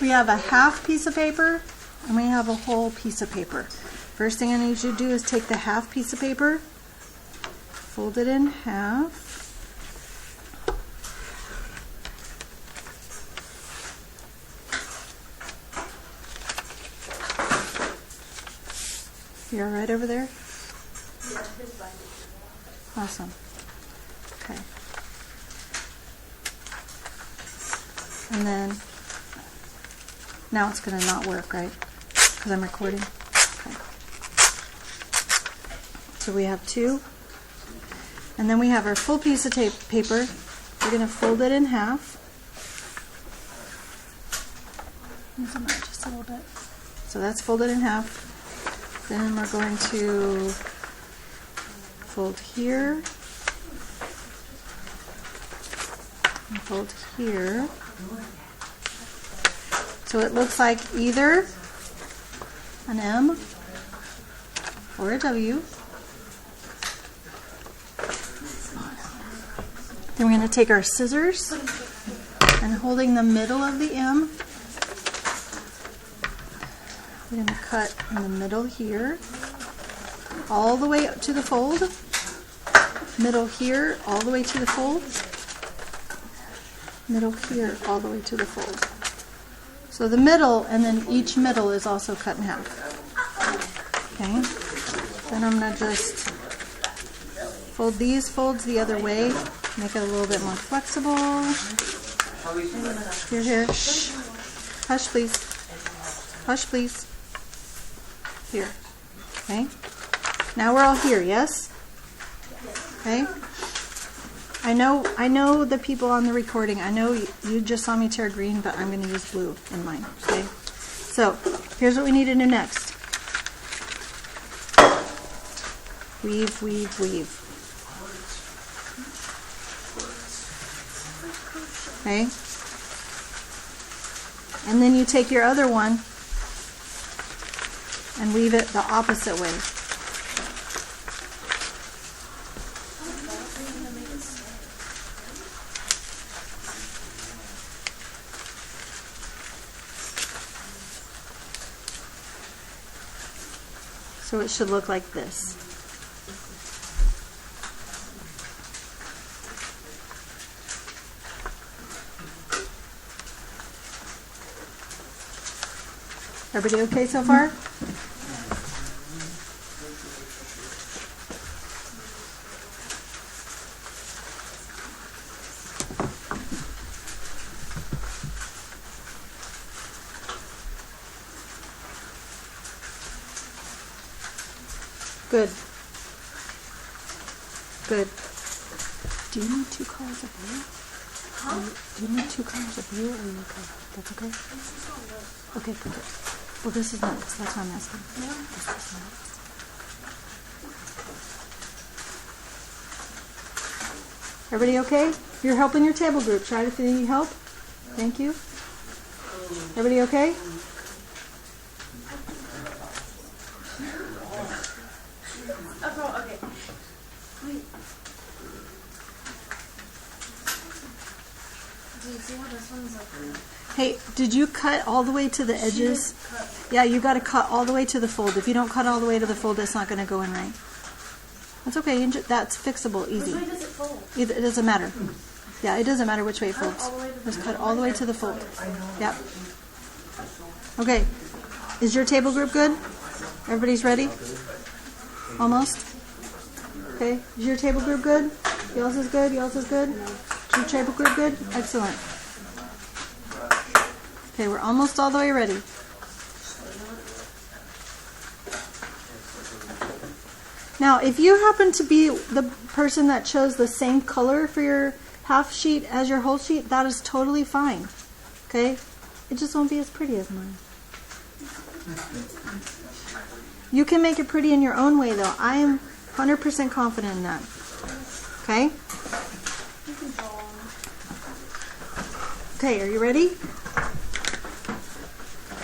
We have a half piece of paper and we have a whole piece of paper. First thing I need you to do is take the half piece of paper, fold it in half. You all right over there? Yeah, his binder. Awesome. Okay. And then, now it's going to not work, right? Because I'm recording. Okay. So we have two. And then we have our full piece of paper. We're going to fold it in half. Zoom out just a little bit. So that's folded in half. Then we're going to fold here. And fold here. So it looks like either an M or a W. Then we're going to take our scissors and holding the middle of the M, we're going to cut in the middle here, all the way up to the fold, middle here, all the way to the fold, middle here, all the way to the fold. So the middle, and then each middle is also cut in half. Okay. Then I'm going to just fold these folds the other way, make it a little bit more flexible. Here. Shh. Hush, please. Hush, please. Here. Okay. Now we're all here, yes? Okay. I know the people on the recording. I know you just saw me tear green, but I'm going to use blue in mine. Okay. So here's what we need to do next. Weave, weave, weave. Okay. And then you take your other one and weave it the opposite way. So it should look like this. Everybody okay so far? Good. Good. Do you need two colors of blue? Huh? Do you need two colors of blue or are you okay? That's okay? Okay, good. Well, this is next. That's what I'm asking. Yeah. This is next. Everybody okay? You're helping your table group. Try if you need help. Thank you. Everybody okay? Okay. Wait. Do you see how this one's like? Hey, did you cut all the way to the edges? Yeah, you got to cut all the way to the fold. If you don't cut all the way to the fold, it's not going to go in right. That's okay. That's fixable, easy. Which way does it fold? It doesn't matter. Yeah, it doesn't matter which way it folds. Just cut all the way to the fold. Yep. Okay. Is your table group good? Everybody's ready? Almost? Okay. Is your table group good? Yours is good? Yours is good? Is your table group good? Excellent. Okay, we're almost all the way ready. Now, if you happen to be the person that chose the same color for your half sheet as your whole sheet, that is totally fine. Okay? It just won't be as pretty as mine. You can make it pretty in your own way, though. I am 100% confident in that. Okay? Okay, are you ready?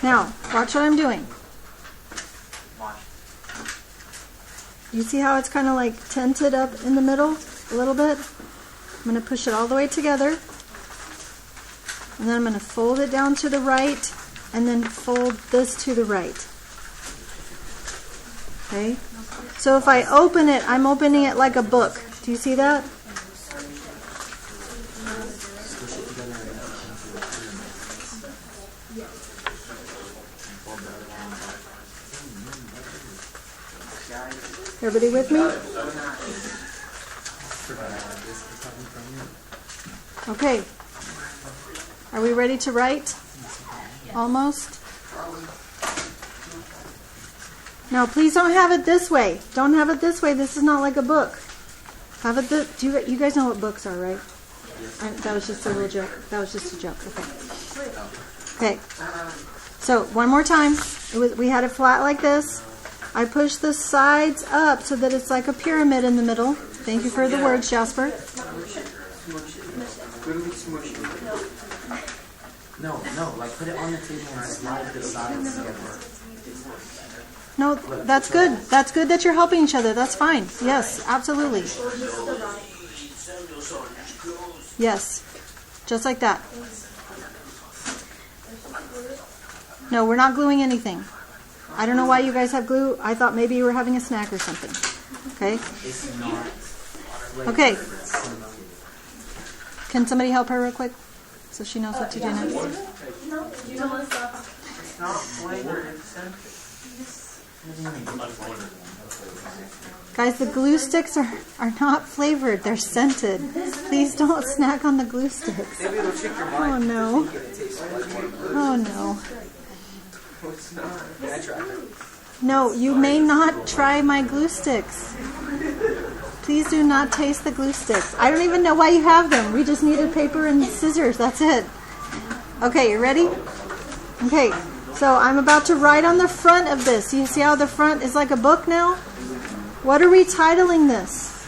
Now, watch what I'm doing. You see how it's kind of like tented up in the middle a little bit? I'm going to push it all the way together. And then I'm going to fold it down to the right and then fold this to the right. Okay? So if I open it, I'm opening it like a book. Do you see that? Everybody with me? Okay. Are we ready to write? Almost? Now, please don't have it this way. Don't have it this way. This is not like a book. Have it you guys know what books are, right? That was just a little joke. That was just a joke. Okay. Okay. So, one more time. We had it flat like this. I push the sides up so that it's like a pyramid in the middle. Thank you for the words, Jasper. No, like put it on the table and slide the sides together. No, that's good. That's good that you're helping each other. That's fine. Yes, absolutely. Yes, just like that. No, we're not gluing anything. I don't know why you guys have glue. I thought maybe you were having a snack or something. Okay? Okay. Can somebody help her real quick so she knows what to do next? It's not flavored, it's scented. Guys, the glue sticks are not flavored. They're scented. Please don't snack on the glue sticks. Maybe it'll trick your Oh, mind. no. Oh, no. It's not. Can I try it? No, you may not try my glue sticks. Please do not taste the glue sticks. I don't even know why you have them. We just needed paper and scissors. That's it. Okay, you ready? Okay, so I'm about to write on the front of this. You see how the front is like a book now? What are we titling this?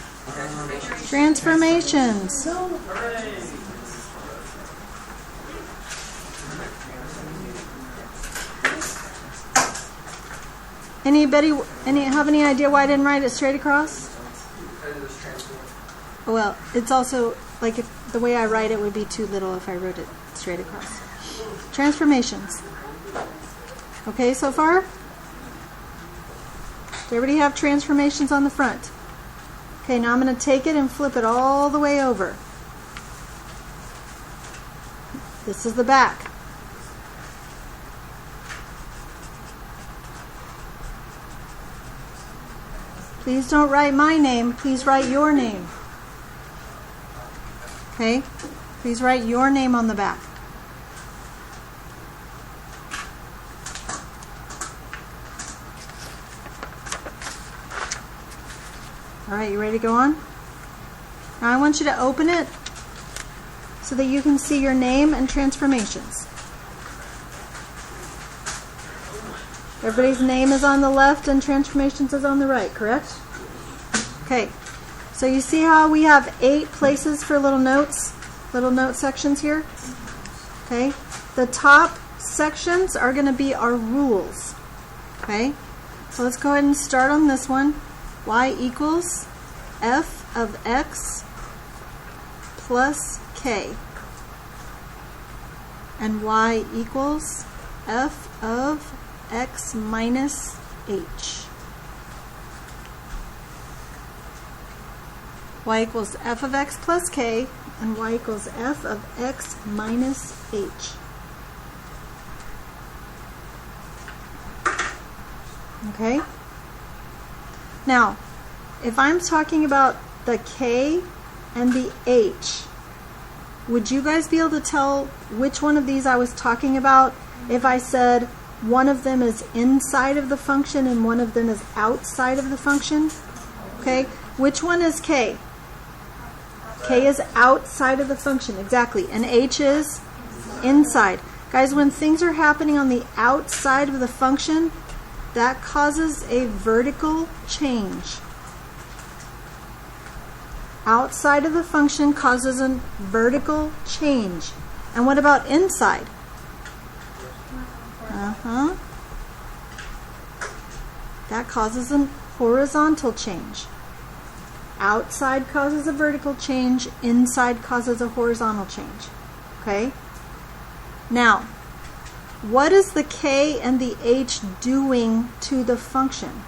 Transformations. Anybody have any idea why I didn't write it straight across? Well, it's also like the way I write it would be too little if I wrote it straight across. Transformations. Okay, so far? Does everybody have transformations on the front? Okay, now I'm going to take it and flip it all the way over. This is the back. Please don't write my name. Please write your name. Okay? Please write your name on the back. All right, you ready to go on? Now I want you to open it so that you can see your name and transformations. Everybody's name is on the left and transformations is on the right, correct? Okay, so you see how we have 8 places for little notes, little note sections here? Okay, the top sections are going to be our rules. Okay, so let's go ahead and start on this one. Y equals f of x plus k. And y equals f of x minus h. Y equals f of x plus k, and y equals f of x minus h. Okay? Now, if I'm talking about the k and the h, would you guys be able to tell which one of these I was talking about if I said one of them is inside of the function and one of them is outside of the function? Okay, which one is k? K is outside of the function, exactly, and h is inside. Guys, when things are happening on the outside of the function, that causes a vertical change. Outside of the function causes a vertical change. And what about inside? That causes a horizontal change. Outside causes a vertical change. Inside causes a horizontal change. Okay? Now, what is the k and the h doing to the function?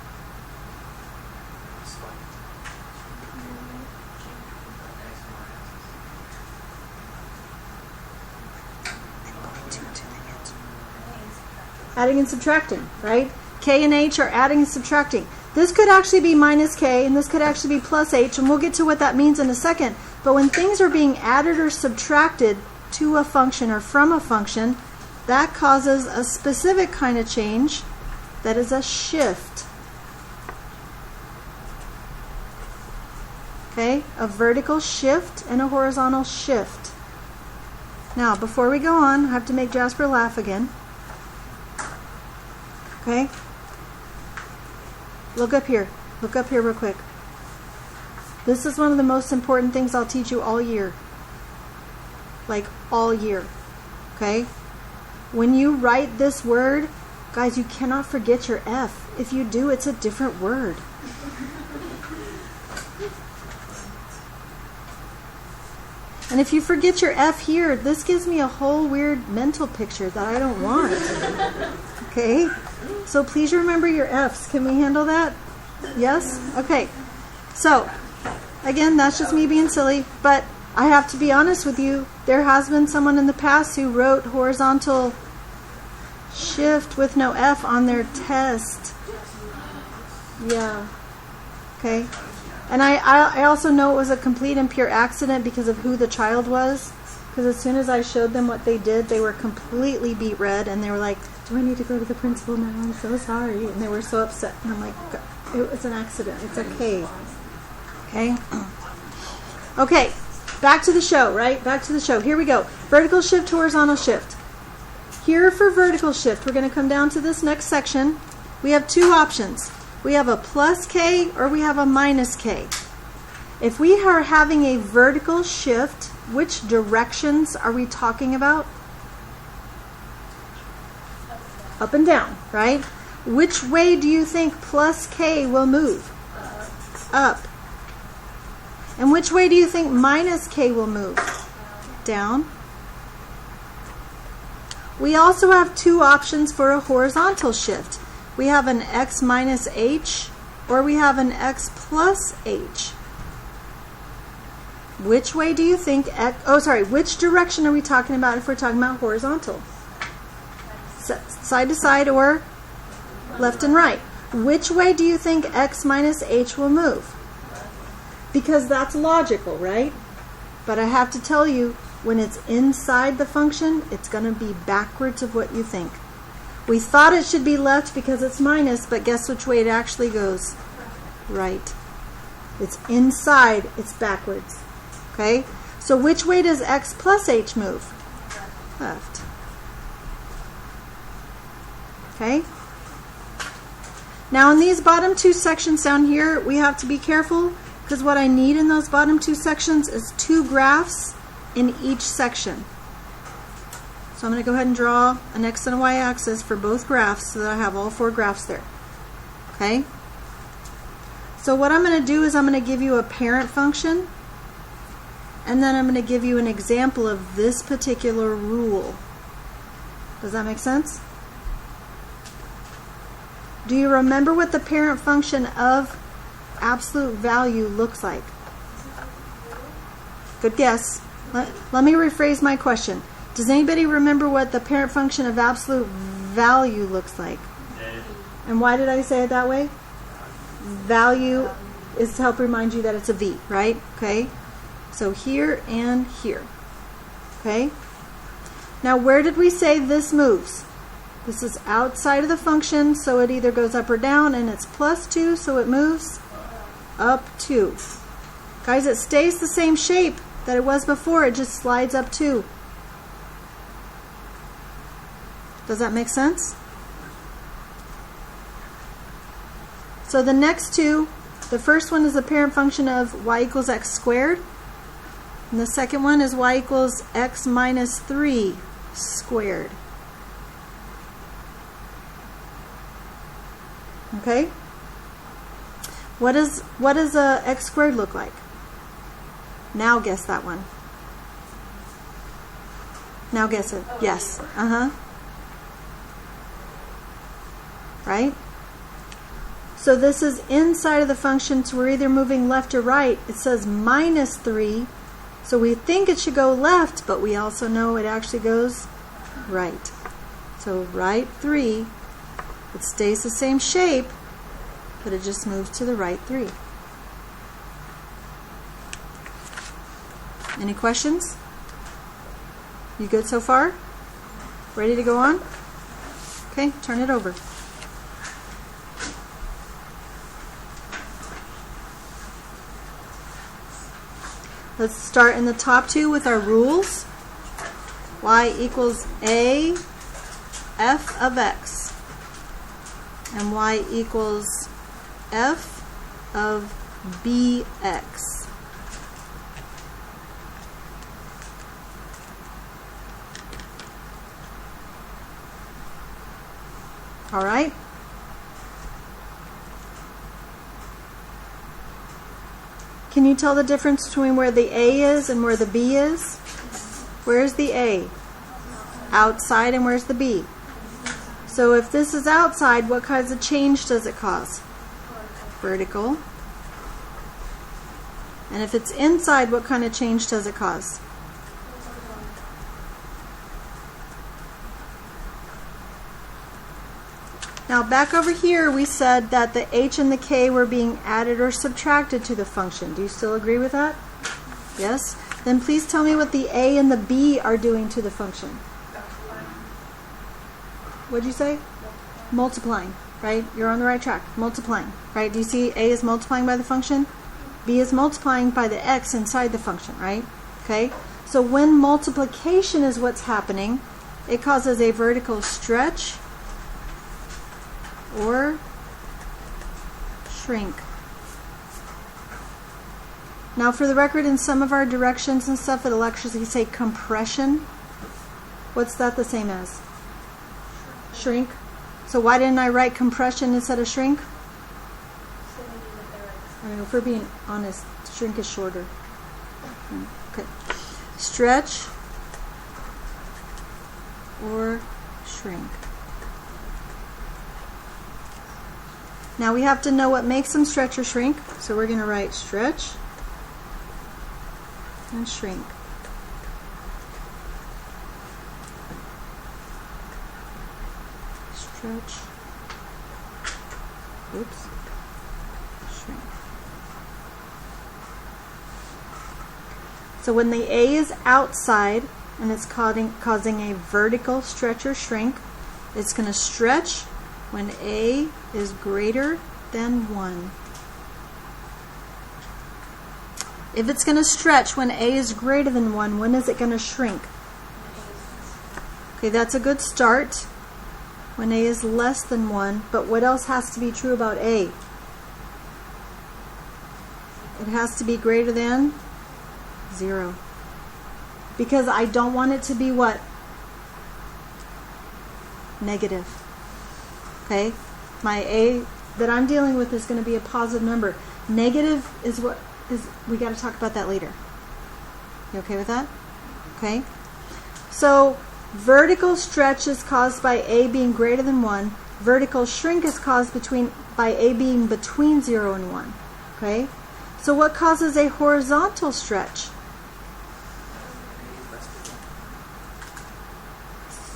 Adding and subtracting, right? K and H are adding and subtracting. This could actually be minus K, and this could actually be plus H, and we'll get to what that means in a second. But when things are being added or subtracted to a function or from a function, that causes a specific kind of change that is a shift. Okay? A vertical shift and a horizontal shift. Now, before we go on, I have to make Jasper laugh again. Okay? Look up here. Look up here real quick. This is one of the most important things I'll teach you all year. Like all year. Okay? When you write this word, guys, you cannot forget your F. If you do, it's a different word. And if you forget your F here, this gives me a whole weird mental picture that I don't want. Okay? So please remember your F's. Can we handle that? Yes? Okay. So, again, that's just me being silly, but I have to be honest with you. There has been someone in the past who wrote horizontal shift with no F on their test. Yeah. Okay. And I also know it was a complete and pure accident because of who the child was. Because as soon as I showed them what they did, they were completely beat red, and they were like, do I need to go to the principal now? I'm so sorry. And they were so upset. And I'm like, it was an accident. It's okay. Okay? Okay. Back to the show, right? Back to the show. Here we go. Vertical shift, horizontal shift. Here for vertical shift, we're going to come down to this next section. We have two options. We have a plus K or we have a minus K. If we are having a vertical shift, which directions are we talking about? Up and down, right? Which way do you think plus K will move? Up. And which way do you think minus K will move? Down. We also have two options for a horizontal shift. We have an x minus h, or we have an x plus h. Which way do you think which direction are we talking about if we're talking about horizontal? Side to side or left and right. Which way do you think x minus h will move? Because that's logical, right? But I have to tell you, when it's inside the function, it's going to be backwards of what you think. We thought it should be left because it's minus, but guess which way it actually goes? Right. It's inside, it's backwards. Okay? So which way does x plus h move? Left. Okay? Now in these bottom two sections down here, we have to be careful because what I need in those bottom two sections is two graphs in each section. So I'm going to go ahead and draw an x and a y axis for both graphs so that I have all four graphs there. Okay? So what I'm going to do is I'm going to give you a parent function, and then I'm going to give you an example of this particular rule. Does that make sense? Do you remember what the parent function of absolute value looks like? Good guess. Let me rephrase my question. Does anybody remember what the parent function of absolute value looks like? And why did I say it that way? Value is to help remind you that it's a v, right? Okay. So here and here. Okay. Now where did we say this moves? This is outside of the function, so it either goes up or down, and it's plus 2, so it moves up 2. Guys, it stays the same shape that it was before, it just slides up 2. Does that make sense? So the next two, the first one is the parent function of y equals x squared, and the second one is y equals x minus 3 squared. Okay? What does x squared look like? Now guess that one. Now guess it. Yes. right? So this is inside of the function, so we're either moving left or right. It says minus 3, so we think it should go left, but we also know it actually goes right. So right 3, it stays the same shape, but it just moves to the right 3. Any questions? You good so far? Ready to go on? Okay, turn it over. Let's start in the top two with our rules. Y equals a f of x. And y equals f of bx. All right? Can you tell the difference between where the A is and where the B is? Where's the A? Outside, and where's the B? So if this is outside, what kinds of change does it cause? Vertical. And if it's inside, what kind of change does it cause? Now back over here, we said that the h and the k were being added or subtracted to the function. Do you still agree with that? Yes? Then please tell me what the a and the b are doing to the function. What'd you say? Multiplying, right? You're on the right track. Multiplying, right? Do you see a is multiplying by the function? B is multiplying by the x inside the function, right? Okay? So when multiplication is what's happening, it causes a vertical stretch or shrink. Now for the record, in some of our directions and stuff, it'll actually say compression. What's that the same as? Shrink. So why didn't I write compression instead of shrink? I mean, if we're being honest, shrink is shorter. Okay. Stretch or shrink. Now we have to know what makes them stretch or shrink, so we're going to write stretch and shrink. Stretch, oops, shrink. So when the A is outside and it's causing a vertical stretch or shrink, it's going to stretch when A is greater than 1. If it's going to stretch when A is greater than 1, when is it going to shrink? Okay, that's a good start. When A is less than 1, but what else has to be true about A? It has to be greater than 0. Because I don't want it to be what? Negative. Okay? My A that I'm dealing with is going to be a positive number. Negative is what is, we got to talk about that later. You okay with that? Okay? So, vertical stretch is caused by A being greater than 1. Vertical shrink is caused by A being between 0 and 1. Okay? So what causes a horizontal stretch?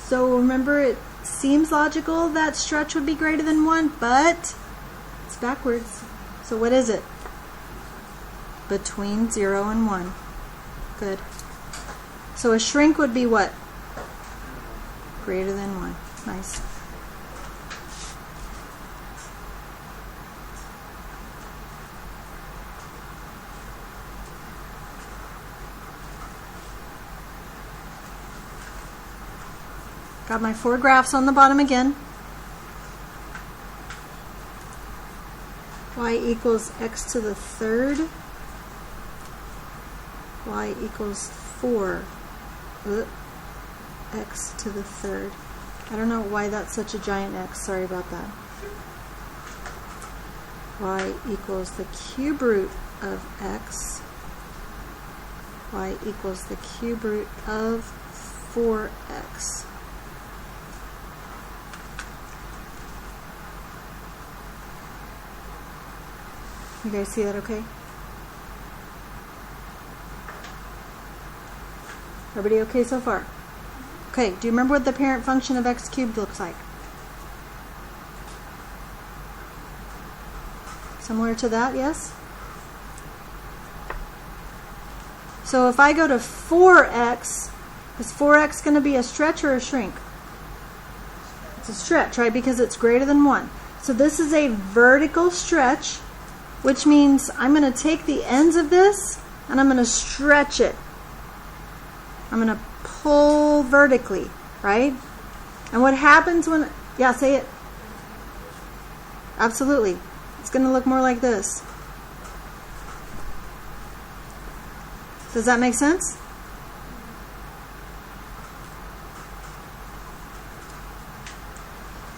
So remember, it seems logical that stretch would be greater than 1, but it's backwards. So what is it? Between 0 and 1. Good. So a shrink would be what? Greater than 1. Nice. Got my 4 graphs on the bottom again. Y equals x to the third. Y equals 4. X to the third. I don't know why that's such a giant X. Sorry about that. Y equals the cube root of x. Y equals the cube root of 4x. You guys see that okay? Everybody okay so far? Okay, do you remember what the parent function of x cubed looks like? Similar to that, yes? So if I go to 4x, is 4x going to be a stretch or a shrink? It's a stretch, right? Because it's greater than 1. So this is a vertical stretch, which means I'm going to take the ends of this and I'm going to stretch it. I'm going to pull vertically, right? And what happens when, yeah, say it. Absolutely. It's going to look more like this. Does that make sense?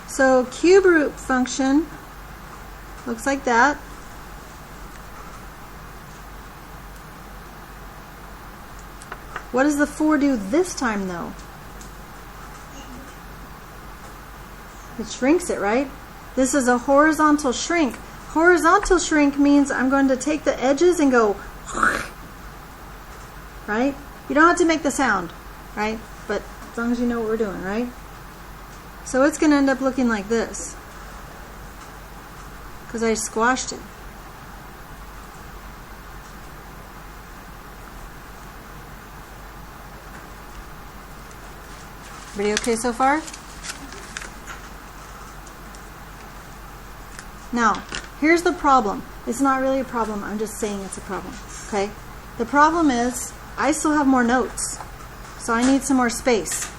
So cube root function looks like that. What does the 4 do this time, though? It shrinks it, right? This is a horizontal shrink. Horizontal shrink means I'm going to take the edges and go, right? You don't have to make the sound, right? But as long as you know what we're doing, right? So it's going to end up looking like this because I squashed it. Everybody okay so far? Now, here's the problem. It's not really a problem. I'm just saying it's a problem. Okay? The problem is I still have more notes. So I need some more space.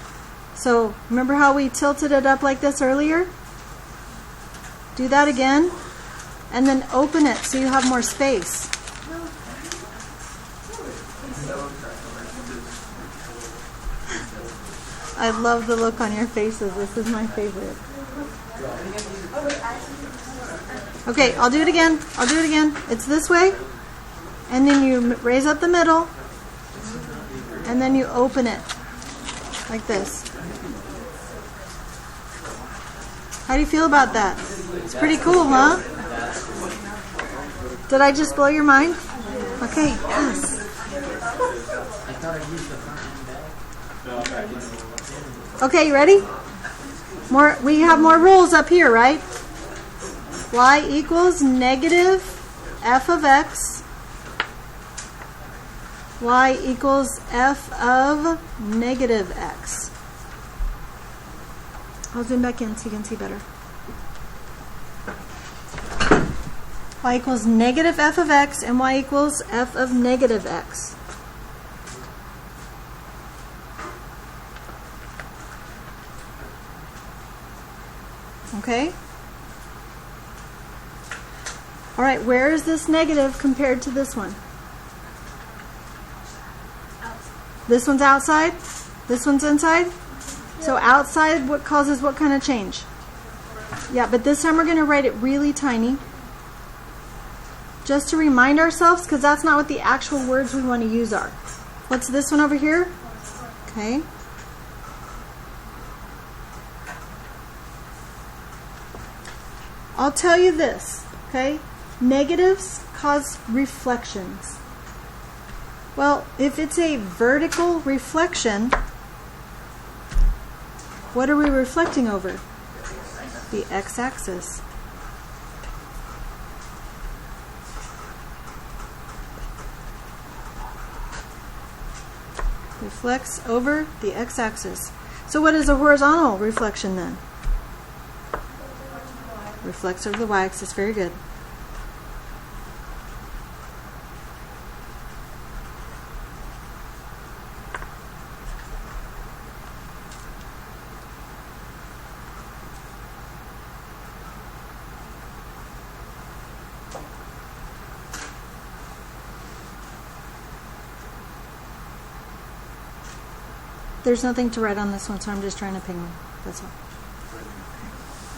So remember how we tilted it up like this earlier? Do that again. And then open it so you have more space. I love the look on your faces. This is my favorite. Okay, I'll do it again. I'll do it again. It's this way. And then you raise up the middle. And then you open it. Like this. How do you feel about that? It's pretty cool, huh? Did I just blow your mind? Okay, yes. Okay, you ready? More. We have more rules up here, right? Y equals negative f of x. Y equals f of negative x. I'll zoom back in so you can see better. Y equals negative f of x and y equals f of negative x. Okay? All right, where is this negative compared to this one? This one's outside? This one's inside? So outside, what causes what kind of change? Yeah, but this time we're going to write it really tiny. Just to remind ourselves, because that's not what the actual words we want to use are. What's this one over here? Okay. I'll tell you this, okay? Negatives cause reflections. Well, if it's a vertical reflection, what are we reflecting over? The x-axis. Reflects over the x-axis. So what is a horizontal reflection then? Reflects over the y-axis. Very good. There's nothing to write on this one, so I'm just trying to ping one. That's all.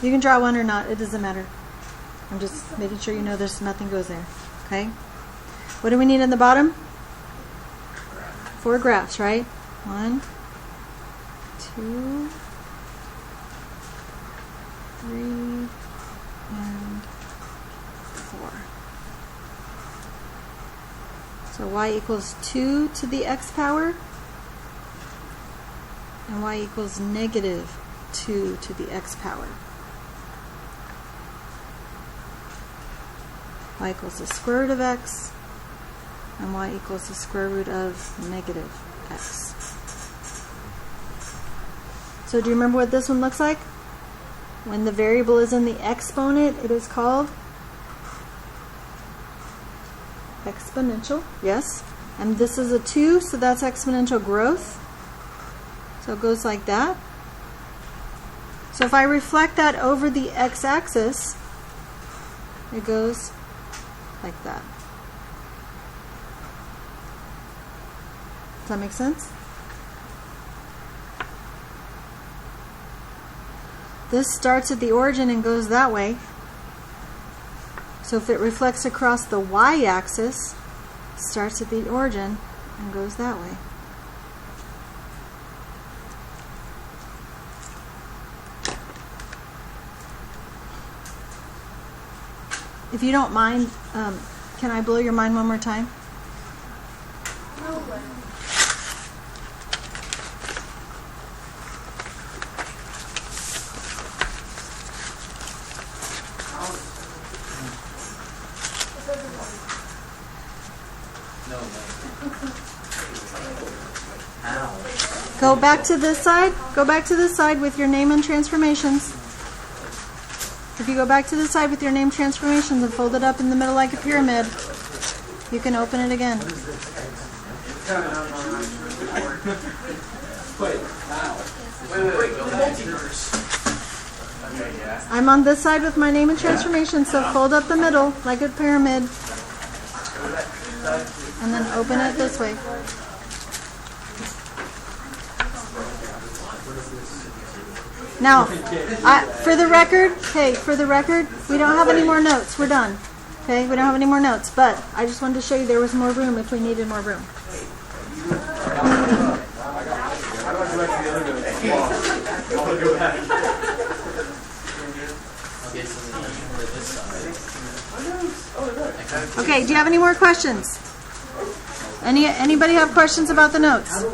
You can draw one or not. It doesn't matter. I'm just making sure you know there's nothing goes there. Okay? What do we need in the bottom? 4 graphs, right? 1, 2, 3, and 4. So y equals 2 to the x power, and y equals negative 2 to the x power. Y equals the square root of x, and y equals the square root of negative x. So do you remember what this one looks like? When the variable is in the exponent, it is called exponential, yes. And this is a 2, so that's exponential growth. So it goes like that. So if I reflect that over the x-axis, it goes like that. Does that make sense? This starts at the origin and goes that way. So if it reflects across the y-axis, it starts at the origin and goes that way. If you don't mind, can I blow your mind one more time? No way. No, how? Go back to this side. Go back to this side with your name and transformations. If you go back to the side with your name transformations and fold it up in the middle like a pyramid, you can open it again. I'm on this side with my name and transformation, so fold up the middle like a pyramid. And then open it this way. Now, for the record, we don't have any more notes. We're done. Okay, we don't have any more notes, but I just wanted to show you there was more room if we needed more room. Okay, do you have any more questions? Anybody have questions about the notes?